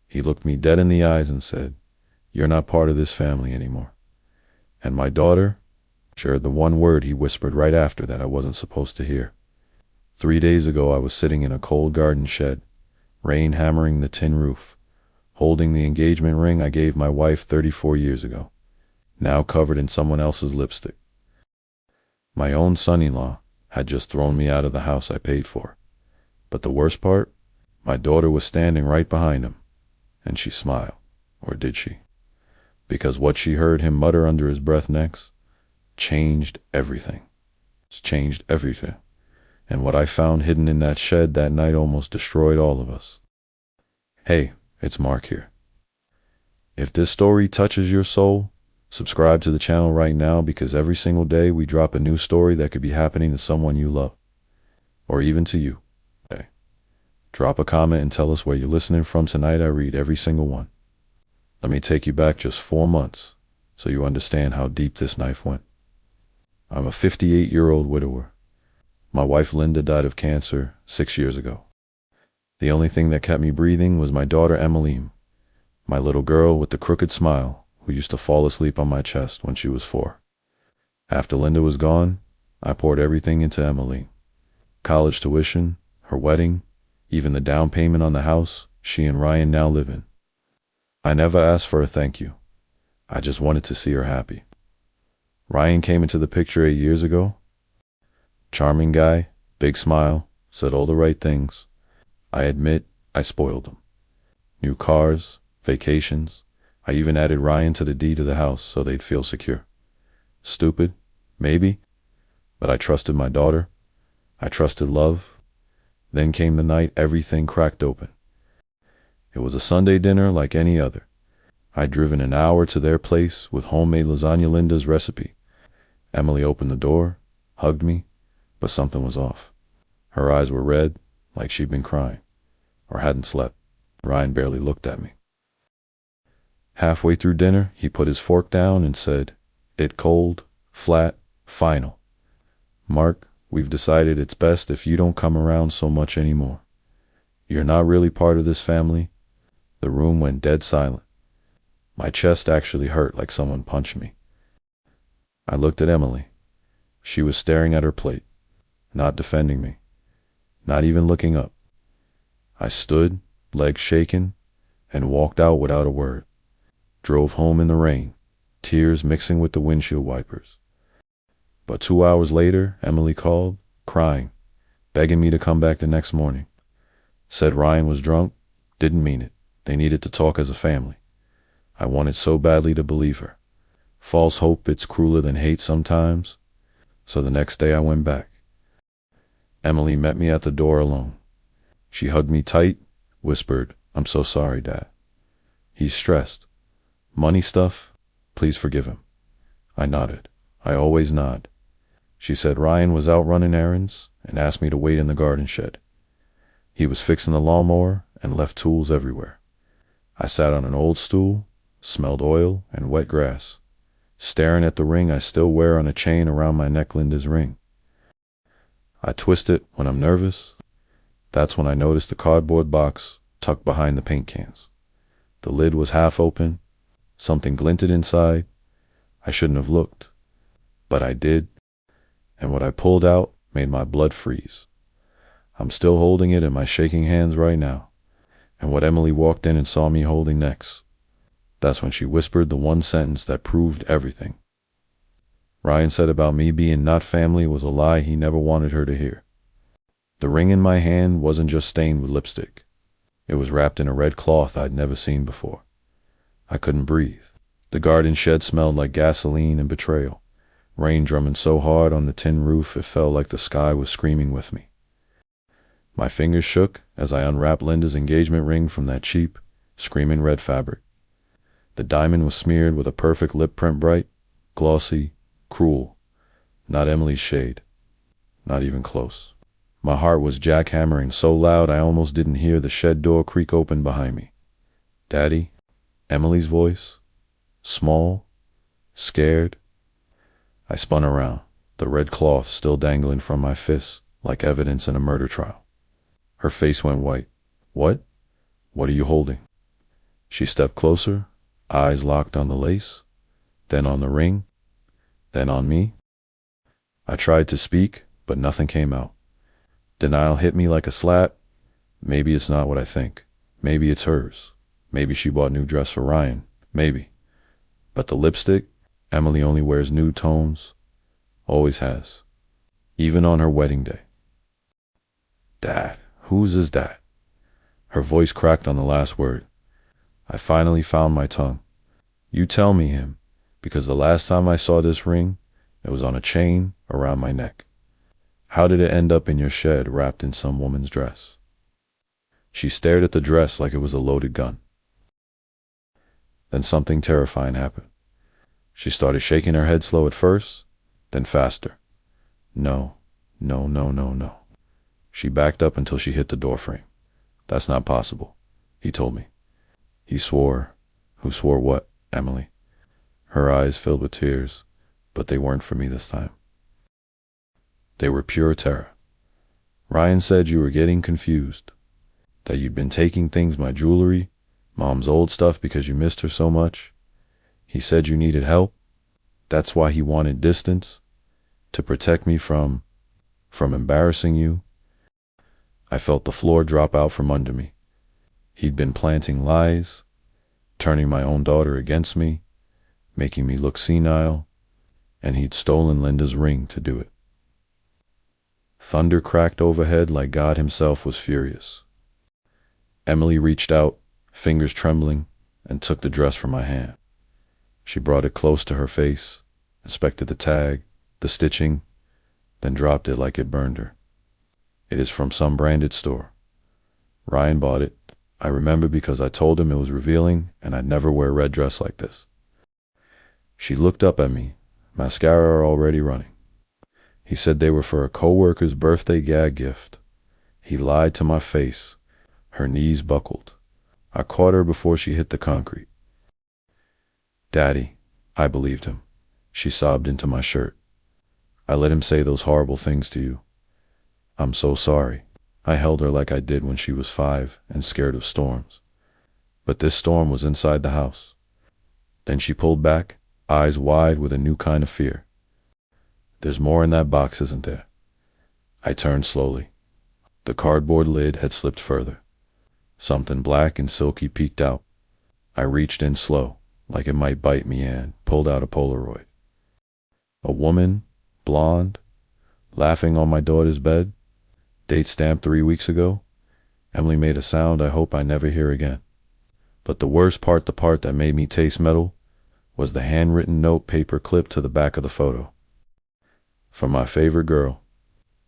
He looked me dead in the eyes and said, "You're not part of this family anymore." And my daughter shared the one word he whispered right after that I wasn't supposed to hear. 3 days ago, I was sitting in a cold garden shed, rain hammering the tin roof, holding the engagement ring I gave my wife 34 years ago, now covered in someone else's lipstick. My own son-in-law had just thrown me out of the house I paid for. But the worst part, my daughter was standing right behind him, and she smiled. Or did she? Because what she heard him mutter under his breath next changed everything. It's changed everything. And what I found hidden in that shed that night almost destroyed all of us. Hey, it's Mark here. If this story touches your soul, subscribe to the channel right now, because every single day we drop a new story that could be happening to someone you love. Or even to you. Okay. Drop a comment and tell us where you're listening from tonight. I read every single one. Let me take you back just 4 months so you understand how deep this knife went. I'm a 58-year-old widower. My wife Linda died of cancer 6 years ago. The only thing that kept me breathing was my daughter Emmeline, my little girl with the crooked smile who used to fall asleep on my chest when she was 4. After Linda was gone, I poured everything into Emmeline. College tuition, her wedding, even the down payment on the house she and Ryan now live in. I never asked for a thank you. I just wanted to see her happy. Ryan came into the picture 8 years ago. Charming guy, big smile, said all the right things. I admit I spoiled him. New cars, vacations. I even added Ryan to the deed of the house so they'd feel secure. Stupid, maybe, but I trusted my daughter. I trusted love. Then came the night everything cracked open. It was a Sunday dinner like any other. I'd driven an hour to their place with homemade lasagna, Linda's recipe. Emily opened the door, hugged me, but something was off. Her eyes were red, like she'd been crying, or hadn't slept. Ryan barely looked at me. Halfway through dinner, he put his fork down and said, "It cold, flat, final. Mark, we've decided it's best if you don't come around so much anymore. You're not really part of this family." The room went dead silent. My chest actually hurt like someone punched me. I looked at Emily. She was staring at her plate, not defending me, not even looking up. I stood, legs shaking, and walked out without a word. Drove home in the rain, tears mixing with the windshield wipers. But 2 hours later, Emily called, crying, begging me to come back the next morning. Said Ryan was drunk, didn't mean it. They needed to talk as a family. I wanted so badly to believe her. False hope, it's crueler than hate sometimes. So the next day I went back. Emily met me at the door alone. She hugged me tight, whispered, "I'm so sorry, Dad. He's stressed. Money stuff, please forgive him." I nodded. I always nod. She said Ryan was out running errands and asked me to wait in the garden shed. He was fixing the lawnmower and left tools everywhere. I sat on an old stool, smelled oil and wet grass, staring at the ring I still wear on a chain around my neck, Linda's ring. I twist it when I'm nervous. That's when I noticed the cardboard box tucked behind the paint cans. The lid was half open. Something glinted inside. I shouldn't have looked, but I did, and what I pulled out made my blood freeze. I'm still holding it in my shaking hands right now, and what Emily walked in and saw me holding next, that's when she whispered the one sentence that proved everything. Ryan said about me being not family was a lie he never wanted her to hear. The ring in my hand wasn't just stained with lipstick. It was wrapped in a red cloth I'd never seen before. I couldn't breathe. The garden shed smelled like gasoline and betrayal. Rain drumming so hard on the tin roof it felt like the sky was screaming with me. My fingers shook as I unwrapped Linda's engagement ring from that cheap, screaming red fabric. The diamond was smeared with a perfect lip print, bright, glossy, cruel. Not Emily's shade. Not even close. My heart was jackhammering so loud I almost didn't hear the shed door creak open behind me. "Daddy?" Emily's voice. Small. Scared. I spun around, the red cloth still dangling from my fists like evidence in a murder trial. Her face went white. "What? What are you holding?" She stepped closer, eyes locked on the lace, then on the ring, then on me. I tried to speak, but nothing came out. Denial hit me like a slap. Maybe it's not what I think. Maybe it's hers. Maybe she bought a new dress for Ryan. Maybe. But the lipstick, Emily only wears nude tones. Always has. Even on her wedding day. Dad. Whose is that? Her voice cracked on the last word. I finally found my tongue. You tell me him, because the last time I saw this ring, it was on a chain around my neck. How did it end up in your shed wrapped in some woman's dress? She stared at the dress like it was a loaded gun. Then something terrifying happened. She started shaking her head slow at first, then faster. No, no, no, no, no. She backed up until she hit the doorframe. That's not possible, he told me. He swore. Who swore what, Emily? Her eyes filled with tears, but they weren't for me this time. They were pure terror. Ryan said you were getting confused, that you'd been taking things, my jewelry, Mom's old stuff because you missed her so much. He said you needed help. That's why he wanted distance, to protect me from embarrassing you. I felt the floor drop out from under me. He'd been planting lies, turning my own daughter against me, making me look senile, and he'd stolen Linda's ring to do it. Thunder cracked overhead like God himself was furious. Emily reached out, fingers trembling, and took the dress from my hand. She brought it close to her face, inspected the tag, the stitching, then dropped it like it burned her. It is from some branded store. Ryan bought it. I remember because I told him it was revealing and I'd never wear a red dress like this. She looked up at me, mascara already running. He said they were for a coworker's birthday gag gift. He lied to my face. Her knees buckled. I caught her before she hit the concrete. Daddy, I believed him. She sobbed into my shirt. I let him say those horrible things to you. I'm so sorry. I held her like I did when she was 5 and scared of storms. But this storm was inside the house. Then she pulled back, eyes wide with a new kind of fear. There's more in that box, isn't there? I turned slowly. The cardboard lid had slipped further. Something black and silky peeked out. I reached in slow, like it might bite me, and pulled out a Polaroid. A woman, blonde, laughing on my daughter's bed, date stamped 3 weeks ago. Emily made a sound I hope I never hear again. But the worst part, the part that made me taste metal, was the handwritten note paper clipped to the back of the photo. From my favorite girl.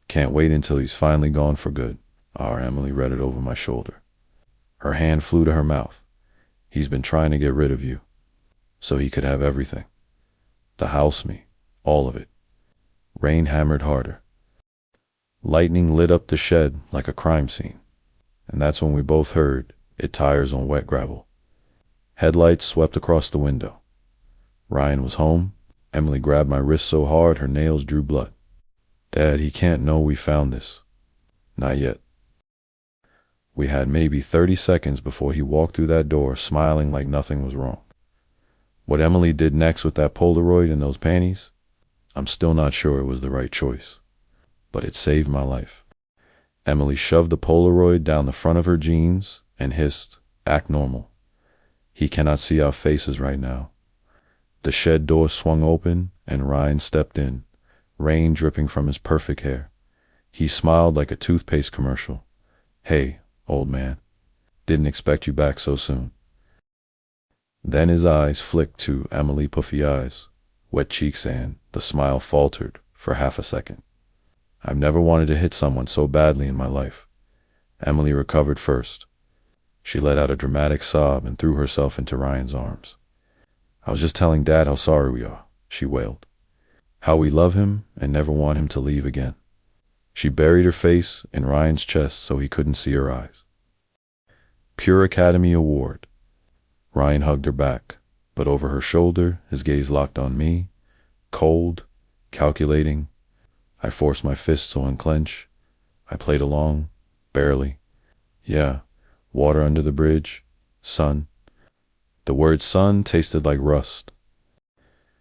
Can't wait until he's finally gone for good. Emily read it over my shoulder. Her hand flew to her mouth. He's been trying to get rid of you, so he could have everything. The house, me, all of it. Rain hammered harder. Lightning lit up the shed like a crime scene. And that's when we both heard it tires on wet gravel. Headlights swept across the window. Ryan was home. Emily grabbed my wrist so hard her nails drew blood. Dad, he can't know we found this. Not yet. We had maybe 30 seconds before he walked through that door smiling like nothing was wrong. What Emily did next with that Polaroid and those panties, I'm still not sure it was the right choice. But it saved my life. Emily shoved the Polaroid down the front of her jeans and hissed, "Act normal. He cannot see our faces right now." The shed door swung open and Ryan stepped in, rain dripping from his perfect hair. He smiled like a toothpaste commercial. "Hey, old man. Didn't expect you back so soon." Then his eyes flicked to Emily puffy eyes, wet cheeks, and the smile faltered for half a second. I've never wanted to hit someone so badly in my life. Emily recovered first. She let out a dramatic sob and threw herself into Ryan's arms. "I was just telling Dad how sorry we are," she wailed. "How we love him and never want him to leave again." She buried her face in Ryan's chest so he couldn't see her eyes. Pure Academy Award. Ryan hugged her back, but over her shoulder, his gaze locked on me, cold, calculating. I forced my fists to unclench. I played along, barely. Yeah, water under the bridge, sun, The word son tasted like rust.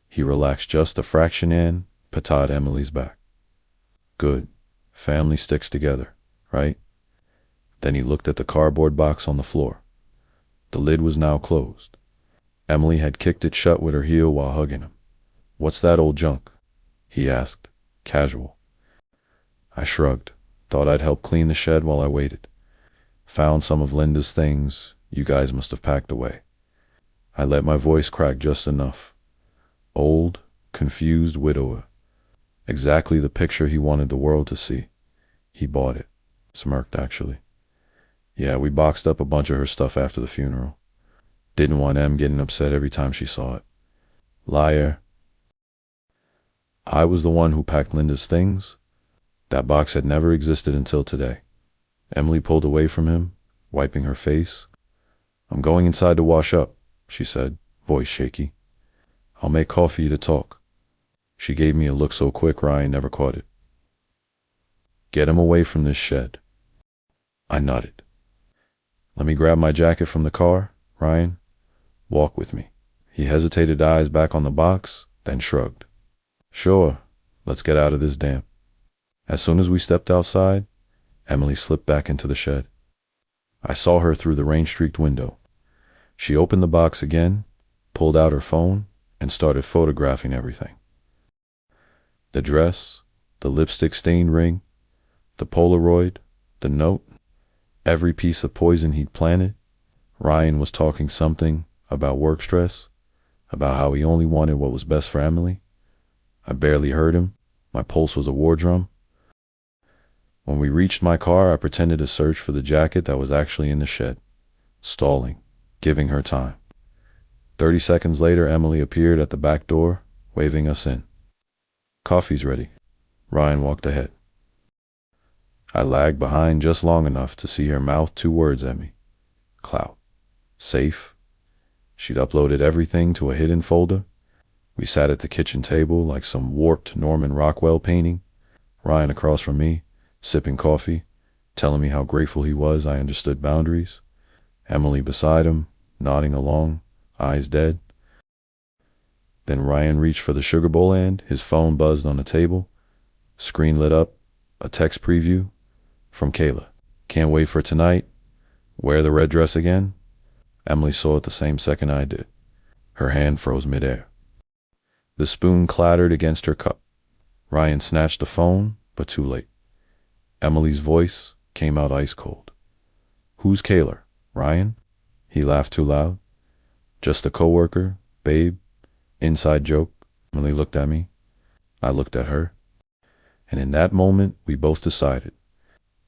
He relaxed just a fraction and patted Emily's back. Good. Family sticks together, right? Then he looked at the cardboard box on the floor. The lid was now closed. Emily had kicked it shut with her heel while hugging him. "What's that old junk?" he asked, casual. I shrugged. Thought I'd help clean the shed while I waited. Found some of Linda's things you guys must have packed away. I let my voice crack just enough. Old, confused widower. Exactly the picture he wanted the world to see. He bought it. Smirked, actually. Yeah, we boxed up a bunch of her stuff after the funeral. Didn't want Em getting upset every time she saw it. Liar. I was the one who packed Linda's things. That box had never existed until today. Emily pulled away from him, wiping her face. "I'm going inside to wash up," she said, voice shaky. "I'll make coffee to talk." She gave me a look so quick Ryan never caught it. "Get him away from this shed." I nodded. "Let me grab my jacket from the car, Ryan. Walk with me." He hesitated, eyes back on the box, then shrugged. "Sure, let's get out of this damp." As soon as we stepped outside, Emily slipped back into the shed. I saw her through the rain-streaked window. She opened the box again, pulled out her phone, and started photographing everything. The dress, the lipstick-stained ring, the Polaroid, the note, every piece of poison he'd planted. Ryan was talking something about work stress, about how he only wanted what was best for Emily. I barely heard him. My pulse was a war drum. When we reached my car, I pretended to search for the jacket that was actually in the shed, stalling, giving her time. 30 seconds later, Emily appeared at the back door, waving us in. "Coffee's ready." Ryan walked ahead. I lagged behind just long enough to see her mouth 2 words at me. Clout. Safe. She'd uploaded everything to a hidden folder. We sat at the kitchen table like some warped Norman Rockwell painting. Ryan across from me, sipping coffee, telling me how grateful he was I understood boundaries. Emily beside him, nodding along, eyes dead. Then Ryan reached for the sugar bowl and his phone buzzed on the table. Screen lit up, a text preview from Kayla. "Can't wait for tonight. Wear the red dress again?" Emily saw it the same second I did. Her hand froze midair. The spoon clattered against her cup. Ryan snatched the phone, but too late. Emily's voice came out ice cold. "Who's Kayla, Ryan?" He laughed too loud. "Just a coworker, babe. Inside joke." Emily looked at me. I looked at her. And in that moment, we both decided.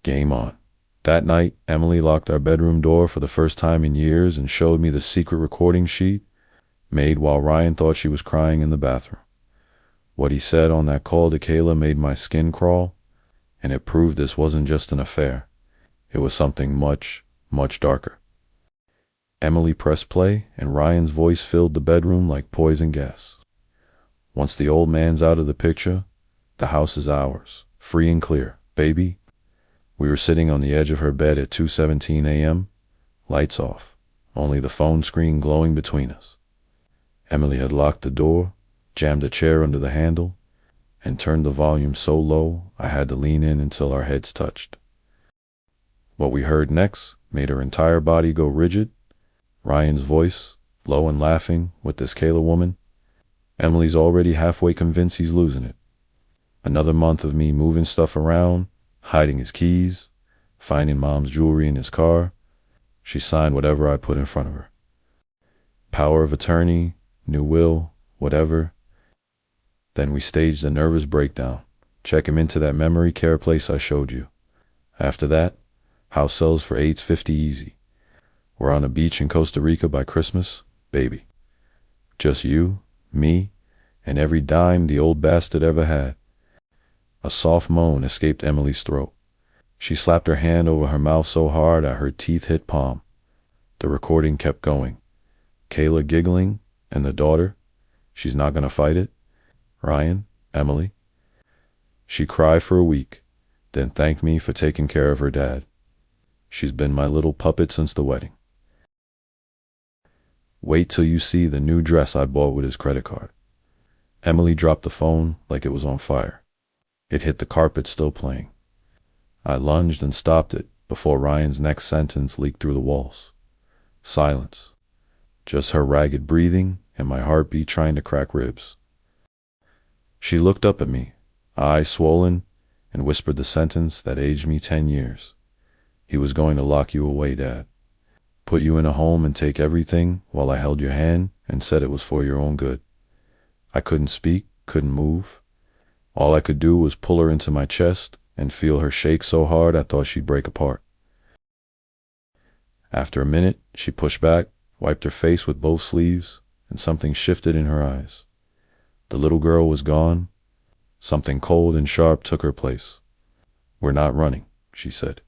Game on. That night, Emily locked our bedroom door for the first time in years and showed me the secret recording she'd made while Ryan thought she was crying in the bathroom. What he said on that call to Kayla made my skin crawl, and it proved this wasn't just an affair. It was something much, much darker. Emily pressed play, and Ryan's voice filled the bedroom like poison gas. "Once the old man's out of the picture, the house is ours, free and clear, baby." We were sitting on the edge of her bed at 2:17 a.m., lights off, only the phone screen glowing between us. Emily had locked the door, jammed a chair under the handle, and turned the volume so low I had to lean in until our heads touched. What we heard next made her entire body go rigid. Ryan's voice, low and laughing, with this Kayla woman. Emily's already halfway convinced he's losing it. Another month of me moving stuff around, hiding his keys, finding Mom's jewelry in his car. She signed whatever I put in front of her. Power of attorney, new will, whatever. Then we staged a nervous breakdown. Check him into that memory care place I showed you. After that, house sells for $850 easy. We're on a beach in Costa Rica by Christmas, baby. Just you, me, and every dime the old bastard ever had. A soft moan escaped Emily's throat. She slapped her hand over her mouth so hard I heard teeth hit palm. The recording kept going. Kayla giggling, and the daughter. She's not gonna fight it. Ryan, Emily. She cried for a week, then thanked me for taking care of her dad. She's been my little puppet since the wedding. Wait till you see the new dress I bought with his credit card. Emily dropped the phone like it was on fire. It hit the carpet, still playing. I lunged and stopped it before Ryan's next sentence leaked through the walls. Silence. Just her ragged breathing and my heartbeat trying to crack ribs. She looked up at me, eyes swollen, and whispered the sentence that aged me 10 years. He was going to lock you away, Dad. Put you in a home and take everything while I held your hand and said it was for your own good. I couldn't speak, couldn't move. All I could do was pull her into my chest and feel her shake so hard I thought she'd break apart. After a minute, she pushed back, wiped her face with both sleeves, and something shifted in her eyes. The little girl was gone. Something cold and sharp took her place. We're not running, she said.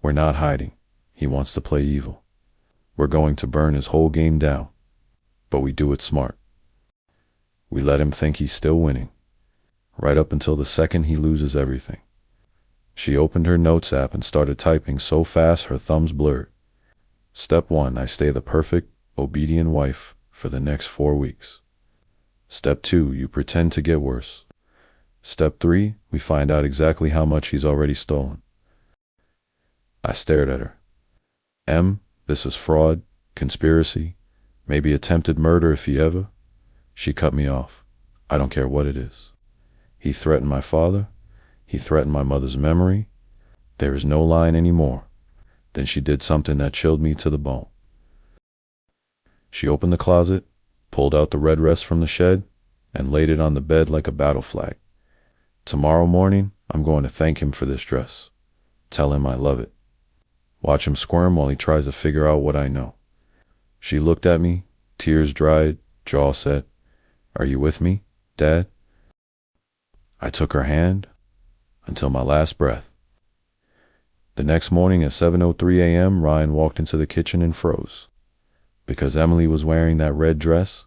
We're not hiding. He wants to play evil. We're going to burn his whole game down. But we do it smart. We let him think he's still winning, right up until the second he loses everything. She opened her notes app and started typing so fast her thumbs blurred. Step 1, I stay the perfect, obedient wife for the next 4 weeks. Step 2, you pretend to get worse. Step 3, we find out exactly how much he's already stolen. I stared at her. This is fraud, conspiracy, maybe attempted murder if he ever. She cut me off. I don't care what it is. He threatened my father. He threatened my mother's memory. There is no line anymore. Then she did something that chilled me to the bone. She opened the closet, pulled out the red dress from the shed, and laid it on the bed like a battle flag. Tomorrow morning, I'm going to thank him for this dress. Tell him I love it. Watch him squirm while he tries to figure out what I know. She looked at me, tears dried, jaw set. Are you with me, Dad? I took her hand until my last breath. The next morning at 7:03 a.m., Ryan walked into the kitchen and froze. Because Emily was wearing that red dress,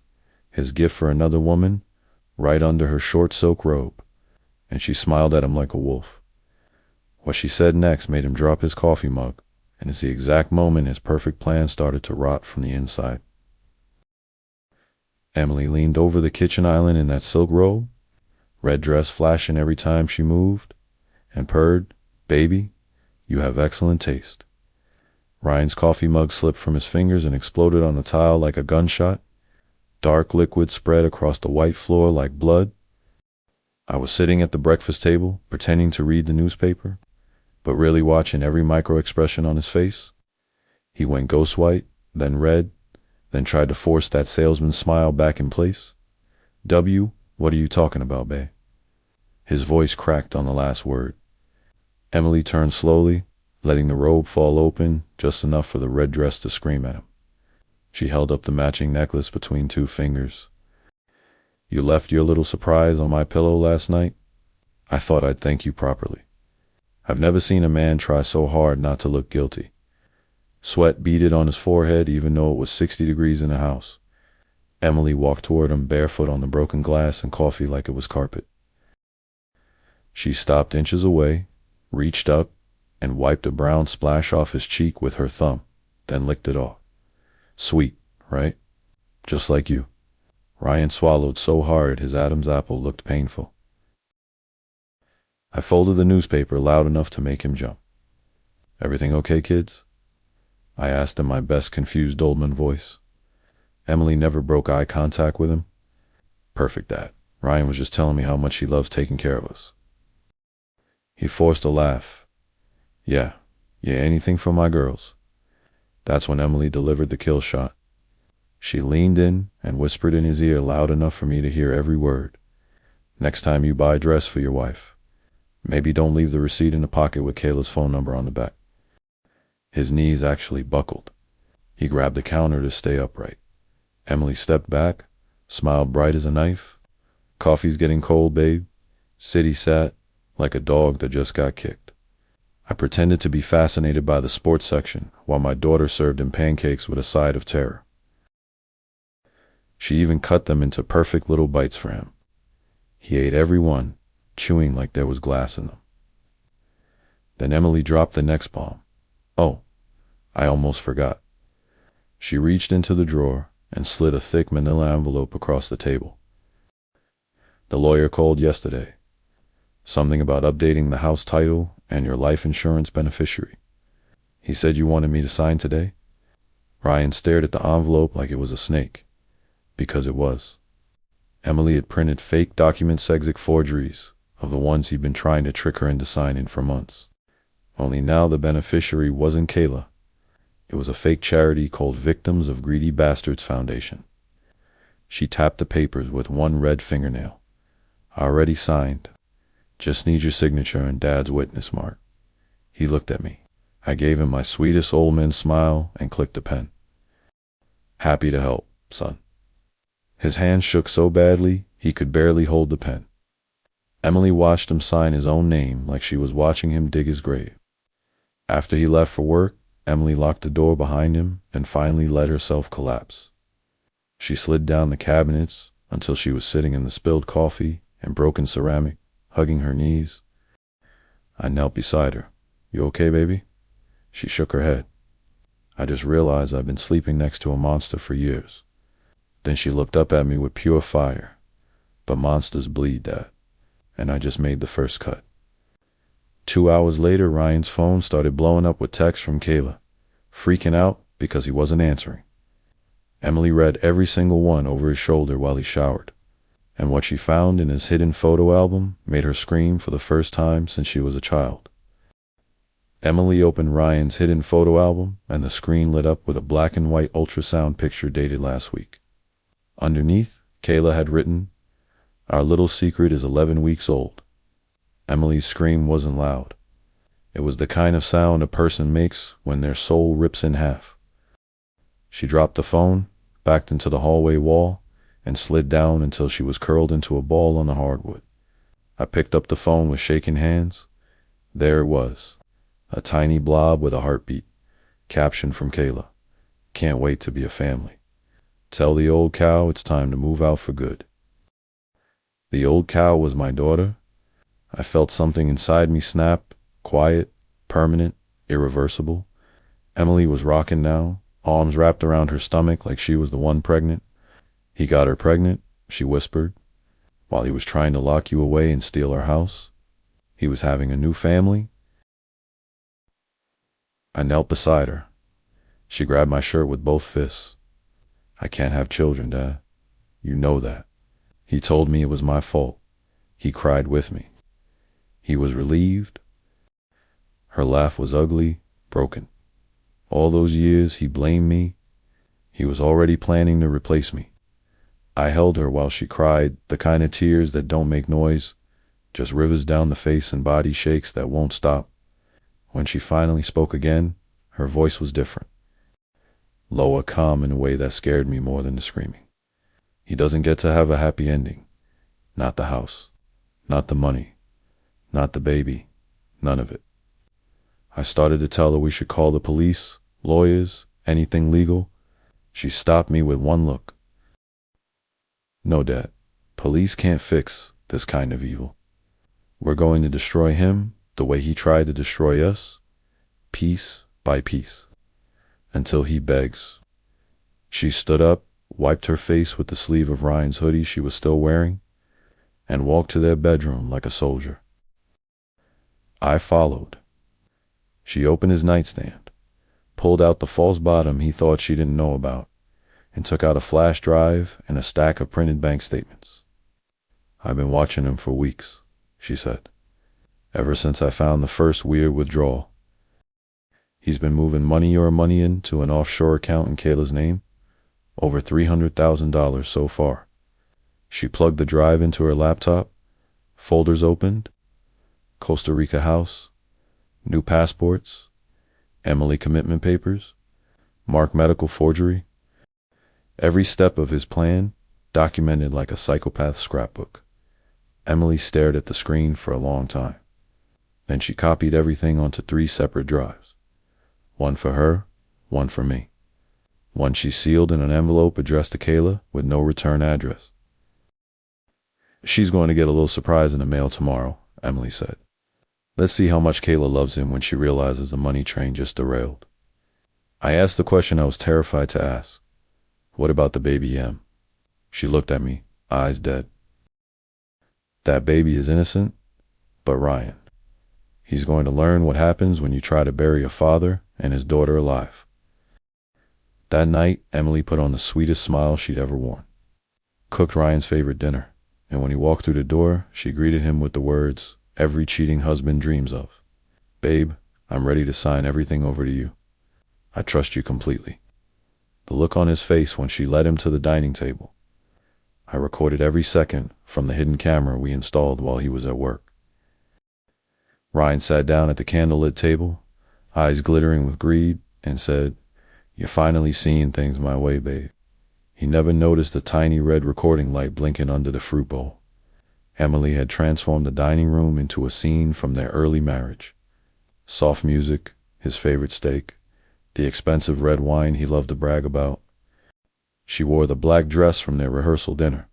his gift for another woman, right under her short silk robe, and she smiled at him like a wolf. What she said next made him drop his coffee mug, and it's the exact moment his perfect plan started to rot from the inside. Emily leaned over the kitchen island in that silk robe, red dress flashing every time she moved, and purred, "Baby, you have excellent taste." Ryan's coffee mug slipped from his fingers and exploded on the tile like a gunshot. Dark liquid spread across the white floor like blood. I was sitting at the breakfast table, pretending to read the newspaper, but really watching every micro-expression on his face. He went ghost white, then red, then tried to force that salesman's smile back in place. What are you talking about, bae?" His voice cracked on the last word. Emily turned slowly, letting the robe fall open just enough for the red dress to scream at him. She held up the matching necklace between 2 fingers. "You left your little surprise on my pillow last night? I thought I'd thank you properly. I've never seen a man try so hard not to look guilty." Sweat beaded on his forehead even though it was 60 degrees in the house. Emily walked toward him barefoot on the broken glass and coffee like it was carpet. She stopped inches away, reached up, and wiped a brown splash off his cheek with her thumb, then licked it off. "Sweet, right? Just like you." Ryan swallowed so hard his Adam's apple looked painful. I folded the newspaper loud enough to make him jump. "Everything okay, kids?" I asked in my best confused Oldman voice. Emily never broke eye contact with him. "Perfect, Dad. Ryan was just telling me how much he loves taking care of us." He forced a laugh. Yeah, anything for my girls." That's when Emily delivered the kill shot. She leaned in and whispered in his ear loud enough for me to hear every word. "Next time you buy a dress for your wife, maybe don't leave the receipt in the pocket with Kayla's phone number on the back." His knees actually buckled. He grabbed the counter to stay upright. Emily stepped back, smiled bright as a knife. "Coffee's getting cold, babe." City sat like a dog that just got kicked. I pretended to be fascinated by the sports section while my daughter served him pancakes with a side of terror. She even cut them into perfect little bites for him. He ate every one, chewing like there was glass in them. Then Emily dropped the next bomb. "Oh, I almost forgot." She reached into the drawer, and slid a thick manila envelope across the table. The lawyer called yesterday. Something about updating the house title and your life insurance beneficiary. He said you wanted me to sign today. Ryan stared at the envelope like it was a snake, because it was. Emily had printed fake document exec forgeries of the ones he'd been trying to trick her into signing for months. Only now the beneficiary wasn't Kayla. It was a fake charity called Victims of Greedy Bastards Foundation. She tapped the papers with one red fingernail. Already signed. Just need your signature and Dad's witness mark. He looked at me. I gave him my sweetest old man smile and clicked the pen. Happy to help, son. His hand shook so badly he could barely hold the pen. Emily watched him sign his own name like she was watching him dig his grave. After he left for work, Emily locked the door behind him and finally let herself collapse. She slid down the cabinets until she was sitting in the spilled coffee and broken ceramic, hugging her knees. I knelt beside her. You okay, baby? She shook her head. I just realized I've been sleeping next to a monster for years. Then she looked up at me with pure fire. But monsters bleed, Dad. And I just made the first cut. 2 hours later, Ryan's phone started blowing up with texts from Kayla, freaking out because he wasn't answering. Emily read every single one over his shoulder while he showered, and what she found in his hidden photo album made her scream for the first time since she was a child. Emily opened Ryan's hidden photo album, and the screen lit up with a black and white ultrasound picture dated last week. Underneath, Kayla had written, "Our little secret is 11 weeks old." Emily's scream wasn't loud. It was the kind of sound a person makes when their soul rips in half. She dropped the phone, backed into the hallway wall, and slid down until she was curled into a ball on the hardwood. I picked up the phone with shaking hands. There it was, a tiny blob with a heartbeat. Caption from Kayla, "Can't wait to be a family. Tell the old cow it's time to move out for good." The old cow was my daughter. I felt something inside me snap, quiet, permanent, irreversible. Emily was rocking now, arms wrapped around her stomach like she was the one pregnant. "He got her pregnant," she whispered, "while he was trying to lock you away and steal our house. He was having a new family." I knelt beside her. She grabbed my shirt with both fists. "I can't have children, Dad. You know that." He told me it was my fault. He cried with me. He was relieved. Her laugh was ugly, broken. All those years he blamed me. He was already planning to replace me. I held her while she cried, the kind of tears that don't make noise, just rivers down the face and body shakes that won't stop. When she finally spoke again, her voice was different. Lower, calm in a way that scared me more than the screaming. "He doesn't get to have a happy ending. Not the house. Not the money. Not the baby. None of it." I started to tell her we should call the police, lawyers, anything legal. She stopped me with one look. "No, Dad. Police can't fix this kind of evil. We're going to destroy him the way he tried to destroy us, piece by piece, until he begs." She stood up, wiped her face with the sleeve of Ryan's hoodie she was still wearing, and walked to their bedroom like a soldier. I followed. She opened his nightstand, pulled out the false bottom he thought she didn't know about, and took out a flash drive and a stack of printed bank statements. "I've been watching him for weeks," she said, "ever since I found the first weird withdrawal. He's been moving money into an offshore account in Kayla's name, over $300,000 so far." She plugged the drive into her laptop, folders opened, Costa Rica house, new passports, Emily commitment papers, Mark medical forgery. Every step of his plan documented like a psychopath's scrapbook. Emily stared at the screen for a long time. Then she copied everything onto 3 separate drives. One for her, one for me. One she sealed in an envelope addressed to Kayla with no return address. "She's going to get a little surprise in the mail tomorrow," Emily said. "Let's see how much Kayla loves him when she realizes the money train just derailed." I asked the question I was terrified to ask. What about the baby M? She looked at me, eyes dead. That baby is innocent, but Ryan, he's going to learn what happens when you try to bury a father and his daughter alive. That night, Emily put on the sweetest smile she'd ever worn. Cooked Ryan's favorite dinner, and when he walked through the door, she greeted him with the words every cheating husband dreams of. Babe, I'm ready to sign everything over to you. I trust you completely. The look on his face when she led him to the dining table. I recorded every second from the hidden camera we installed while he was at work. Ryan sat down at the candlelit table, eyes glittering with greed, and said, You're finally seeing things my way, babe. He never noticed the tiny red recording light blinking under the fruit bowl. Emily had transformed the dining room into a scene from their early marriage. Soft music, his favorite steak, the expensive red wine he loved to brag about. She wore the black dress from their rehearsal dinner.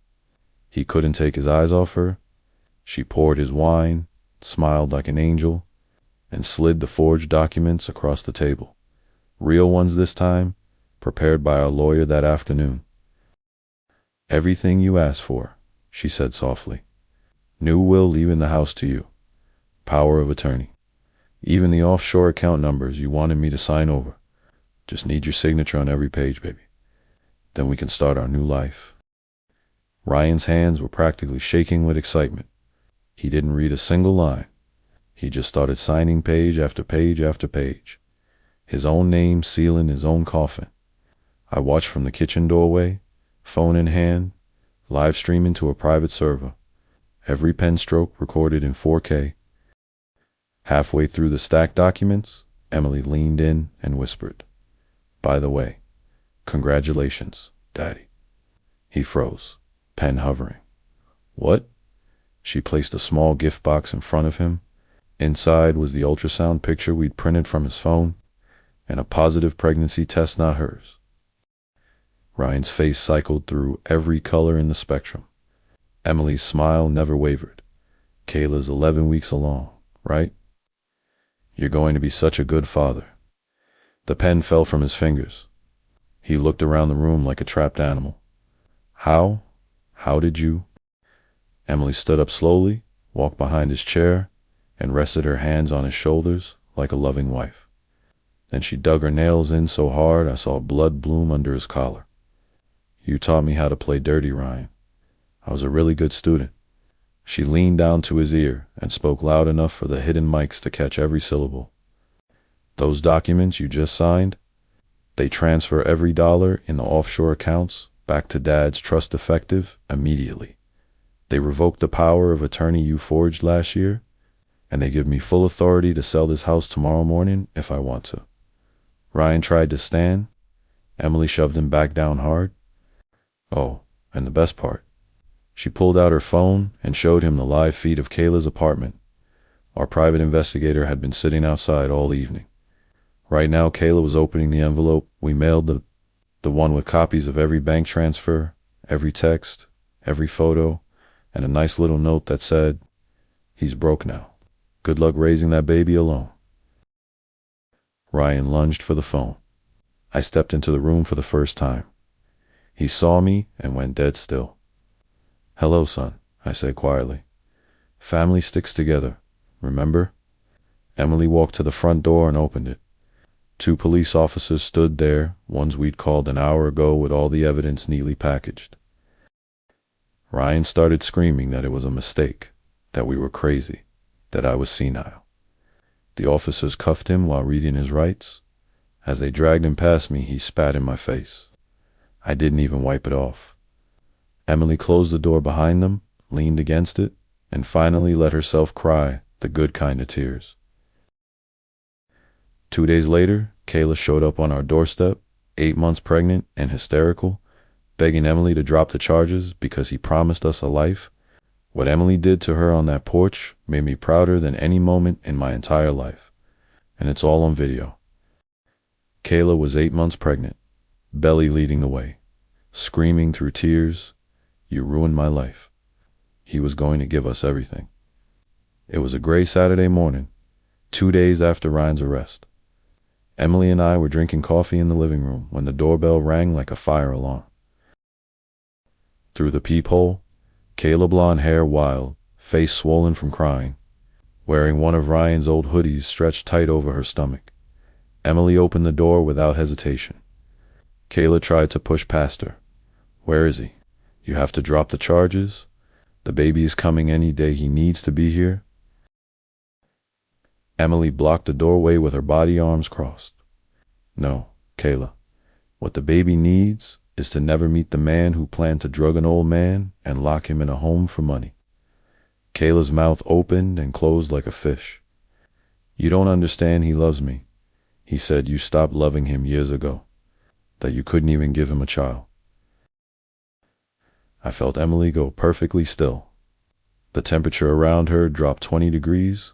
He couldn't take his eyes off her. She poured his wine, smiled like an angel, and slid the forged documents across the table. Real ones this time, prepared by our lawyer that afternoon. Everything you asked for, she said softly. New will leaving the house to you. Power of attorney. Even the offshore account numbers you wanted me to sign over. Just need your signature on every page, baby. Then we can start our new life. Ryan's hands were practically shaking with excitement. He didn't read a single line. He just started signing page after page after page. His own name sealing his own coffin. I watched from the kitchen doorway, phone in hand, live streaming to a private server. Every pen stroke recorded in 4K. Halfway through the stacked documents, Emily leaned in and whispered, By the way, congratulations, Daddy. He froze, pen hovering. What? She placed a small gift box in front of him. Inside was the ultrasound picture we'd printed from his phone, and a positive pregnancy test not hers. Ryan's face cycled through every color in the spectrum. Emily's smile never wavered. Kayla's 11 weeks along, right? You're going to be such a good father. The pen fell from his fingers. He looked around the room like a trapped animal. How did you? Emily stood up slowly, walked behind his chair, and rested her hands on his shoulders like a loving wife. Then she dug her nails in so hard I saw blood bloom under his collar. You taught me how to play dirty, Ryan. I was a really good student. She leaned down to his ear and spoke loud enough for the hidden mics to catch every syllable. Those documents you just signed, they transfer every dollar in the offshore accounts back to Dad's trust effective immediately. They revoke the power of attorney you forged last year, and they give me full authority to sell this house tomorrow morning if I want to. Ryan tried to stand. Emily shoved him back down hard. Oh, and the best part. She pulled out her phone and showed him the live feed of Kayla's apartment. Our private investigator had been sitting outside all evening. Right now, Kayla was opening the envelope. We mailed the one with copies of every bank transfer, every text, every photo, and a nice little note that said, He's broke now. Good luck raising that baby alone. Ryan lunged for the phone. I stepped into the room for the first time. He saw me and went dead still. Hello, son, I said quietly. Family sticks together, remember? Emily walked to the front door and opened it. 2 police officers stood there, ones we'd called an hour ago with all the evidence neatly packaged. Ryan started screaming that it was a mistake, that we were crazy, that I was senile. The officers cuffed him while reading his rights. As they dragged him past me, he spat in my face. I didn't even wipe it off. Emily closed the door behind them, leaned against it, and finally let herself cry the good kind of tears. 2 days later, Kayla showed up on our doorstep, 8 months pregnant and hysterical, begging Emily to drop the charges because he promised us a life. What Emily did to her on that porch made me prouder than any moment in my entire life. And it's all on video. Kayla was 8 months pregnant, belly leading the way, screaming through tears, You ruined my life. He was going to give us everything. It was a gray Saturday morning, 2 days after Ryan's arrest. Emily and I were drinking coffee in the living room when the doorbell rang like a fire alarm. Through the peephole, Kayla, blonde hair wild, face swollen from crying, wearing one of Ryan's old hoodies stretched tight over her stomach. Emily opened the door without hesitation. Kayla tried to push past her. Where is he? You have to drop the charges? The baby is coming any day. He needs to be here. Emily blocked the doorway with her body, arms crossed. No, Kayla. What the baby needs is to never meet the man who planned to drug an old man and lock him in a home for money. Kayla's mouth opened and closed like a fish. You don't understand. He loves me. He said you stopped loving him years ago, that you couldn't even give him a child. I felt Emily go perfectly still. The temperature around her dropped 20 degrees.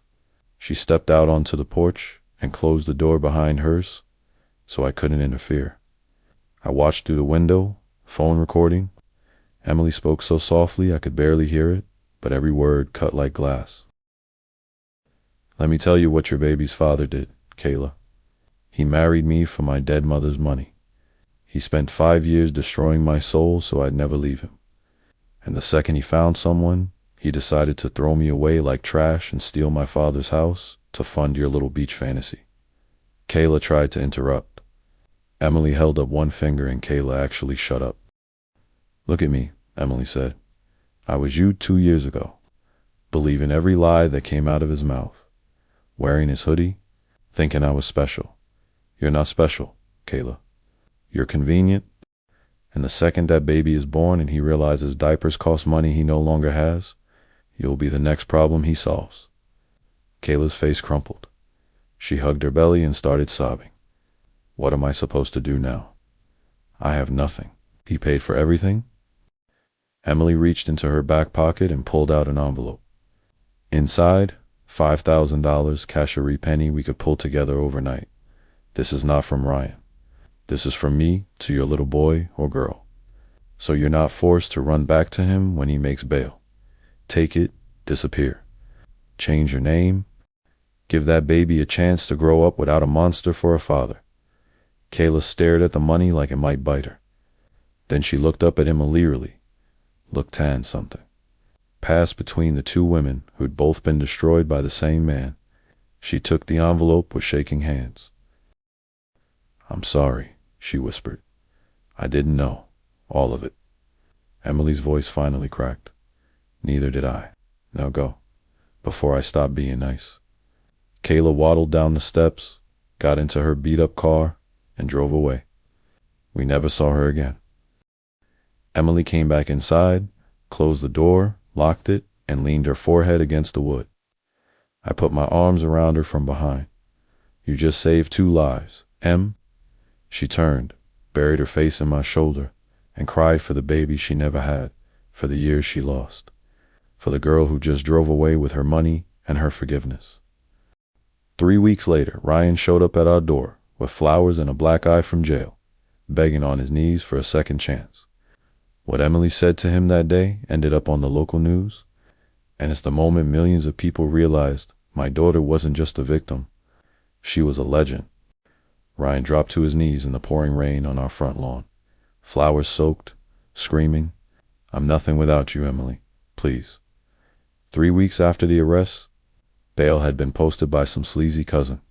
She stepped out onto the porch and closed the door behind hers, so I couldn't interfere. I watched through the window, phone recording. Emily spoke so softly I could barely hear it, but every word cut like glass. Let me tell you what your baby's father did, Kayla. He married me for my dead mother's money. He spent 5 years destroying my soul so I'd never leave him. And the second he found someone, he decided to throw me away like trash and steal my father's house to fund your little beach fantasy. Kayla tried to interrupt. Emily held up one finger and Kayla actually shut up. Look at me, Emily said. I was you 2 years ago, believing every lie that came out of his mouth, wearing his hoodie, thinking I was special. You're not special, Kayla. You're convenient, and the second that baby is born and he realizes diapers cost money he no longer has, you'll be the next problem he solves. Kayla's face crumpled. She hugged her belly and started sobbing. What am I supposed to do now? I have nothing. He paid for everything? Emily reached into her back pocket and pulled out an envelope. Inside, $5,000 cash penny we could pull together overnight. This is not from Ryan. This is from me to your little boy or girl. So you're not forced to run back to him when he makes bail. Take it, disappear. Change your name. Give that baby a chance to grow up without a monster for a father. Kayla stared at the money like it might bite her. Then she looked up at him leerily, looked tan something. Passed between the two women who'd both been destroyed by the same man. She took the envelope with shaking hands. I'm sorry, she whispered. I didn't know. All of it. Emily's voice finally cracked. Neither did I. Now go, before I stop being nice. Kayla waddled down the steps, got into her beat-up car, and drove away. We never saw her again. Emily came back inside, closed the door, locked it, and leaned her forehead against the wood. I put my arms around her from behind. You just saved 2 lives, Em. She turned, buried her face in my shoulder, and cried for the baby she never had, for the years she lost, for the girl who just drove away with her money and her forgiveness. 3 weeks later, Ryan showed up at our door with flowers and a black eye from jail, begging on his knees for a second chance. What Emily said to him that day ended up on the local news, and it's the moment millions of people realized my daughter wasn't just a victim, she was a legend. Ryan dropped to his knees in the pouring rain on our front lawn, flowers soaked, screaming, I'm nothing without you, Emily, please. 3 weeks after the arrest, bail had been posted by some sleazy cousin.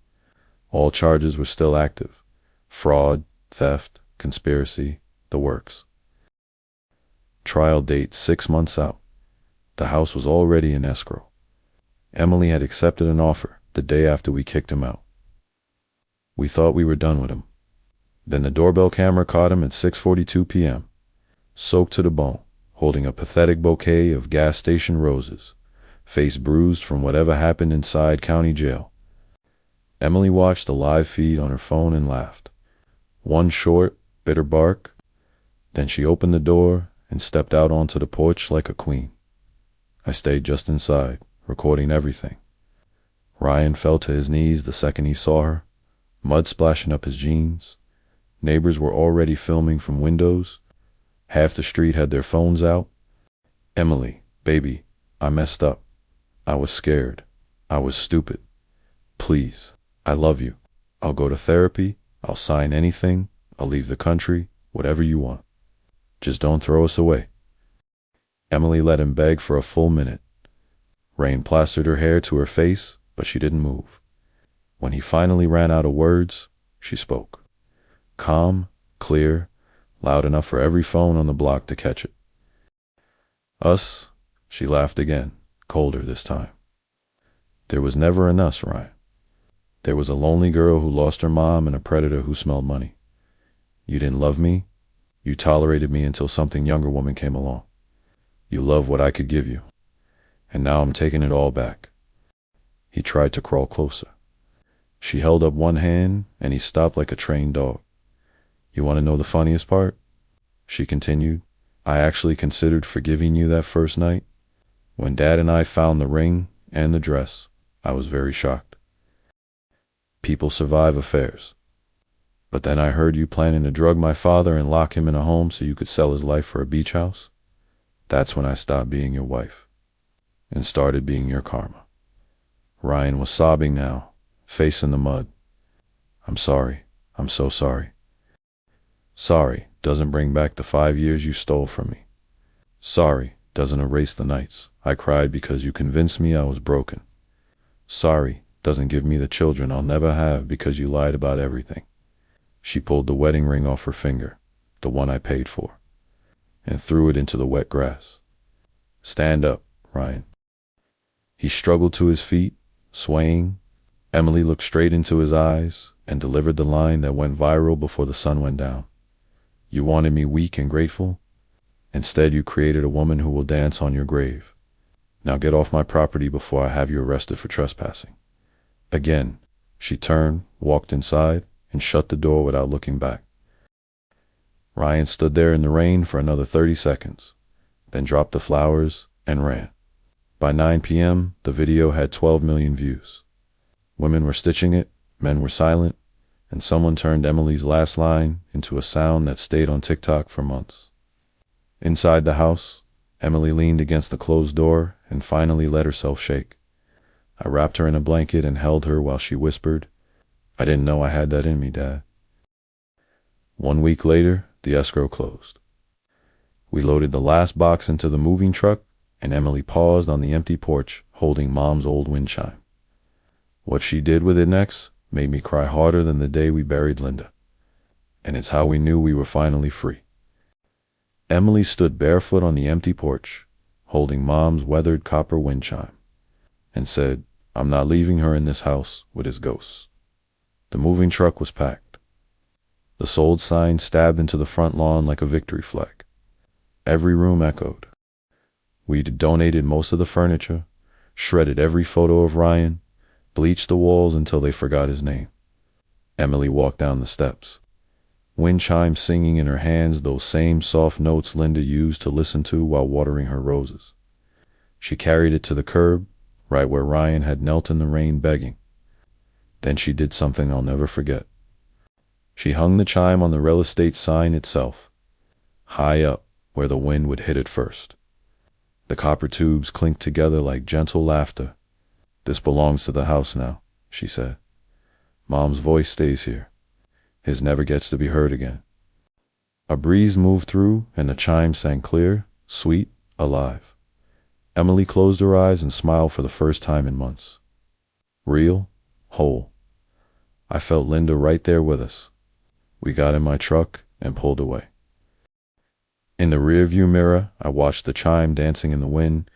All charges were still active. Fraud, theft, conspiracy, the works. Trial date 6 months out. The house was already in escrow. Emily had accepted an offer the day after we kicked him out. We thought we were done with him. Then the doorbell camera caught him at 6:42 p.m., soaked to the bone, holding a pathetic bouquet of gas station roses, face bruised from whatever happened inside county jail. Emily watched the live feed on her phone and laughed. One short, bitter bark. Then she opened the door and stepped out onto the porch like a queen. I stayed just inside, recording everything. Ryan fell to his knees the second he saw her, mud splashing up his jeans. Neighbors were already filming from windows. Half the street had their phones out. Emily, baby, I messed up. I was scared. I was stupid. Please, I love you. I'll go to therapy. I'll sign anything. I'll leave the country. Whatever you want. Just don't throw us away. Emily let him beg for a full minute. Rain plastered her hair to her face, but she didn't move. When he finally ran out of words, she spoke. Calm, clear, loud enough for every phone on the block to catch it. Us, she laughed again, colder this time. There was never an us, Ryan. There was a lonely girl who lost her mom and a predator who smelled money. You didn't love me. You tolerated me until something younger woman came along. You loved what I could give you. And now I'm taking it all back. He tried to crawl closer. She held up one hand, and he stopped like a trained dog. You want to know the funniest part? She continued. I actually considered forgiving you that first night. When Dad and I found the ring and the dress, I was very shocked. People survive affairs. But then I heard you planning to drug my father and lock him in a home so you could sell his life for a beach house. That's when I stopped being your wife and started being your karma. Ryan was sobbing now, face in the mud. I'm sorry. I'm so sorry. Sorry doesn't bring back the 5 years you stole from me. Sorry doesn't erase the nights I cried because you convinced me I was broken. Sorry doesn't give me the children I'll never have because you lied about everything. She pulled the wedding ring off her finger, the one I paid for, and threw it into the wet grass. Stand up, Ryan. He struggled to his feet, swaying. Emily looked straight into his eyes and delivered the line that went viral before the sun went down. You wanted me weak and grateful? Instead, you created a woman who will dance on your grave. Now get off my property before I have you arrested for trespassing. Again, she turned, walked inside, and shut the door without looking back. Ryan stood there in the rain for another 30 seconds, then dropped the flowers and ran. By 9 p.m., the video had 12 million views. Women were stitching it, men were silent, and someone turned Emily's last line into a sound that stayed on TikTok for months. Inside the house, Emily leaned against the closed door and finally let herself shake. I wrapped her in a blanket and held her while she whispered, I didn't know I had that in me, Dad. 1 week later, the escrow closed. We loaded the last box into the moving truck, and Emily paused on the empty porch, holding Mom's old wind chime. What she did with it next made me cry harder than the day we buried Linda. And it's how we knew we were finally free. Emily stood barefoot on the empty porch, holding Mom's weathered copper wind chime, and said, I'm not leaving her in this house with his ghosts. The moving truck was packed. The sold sign stabbed into the front lawn like a victory flag. Every room echoed. We'd donated most of the furniture, shredded every photo of Ryan, bleached the walls until they forgot his name. Emily walked down the steps, wind chimes singing in her hands those same soft notes Linda used to listen to while watering her roses. She carried it to the curb, right where Ryan had knelt in the rain begging. Then she did something I'll never forget. She hung the chime on the real estate sign itself, high up where the wind would hit it first. The copper tubes clinked together like gentle laughter. This belongs to the house now, she said. Mom's voice stays here. His never gets to be heard again. A breeze moved through and the chime sang clear, sweet, alive. Emily closed her eyes and smiled for the first time in months. Real, whole. I felt Linda right there with us. We got in my truck and pulled away. In the rearview mirror, I watched the chime dancing in the wind,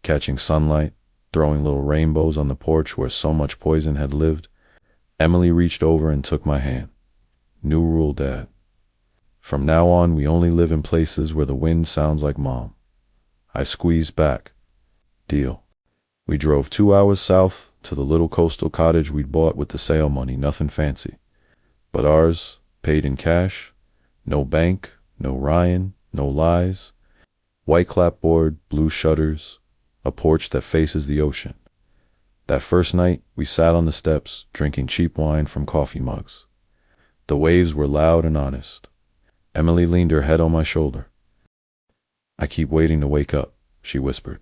catching sunlight, throwing little rainbows on the porch where so much poison had lived. Emily reached over and took my hand. New rule, Dad. From now on, we only live in places where the wind sounds like Mom. I squeezed back. Deal. We drove 2 hours south to the little coastal cottage we'd bought with the sale money, nothing fancy. But ours, paid in cash, no bank, no Ryan, no lies. White clapboard, blue shutters, a porch that faces the ocean. That first night, we sat on the steps, drinking cheap wine from coffee mugs. The waves were loud and honest. Emily leaned her head on my shoulder. I keep waiting to wake up, she whispered,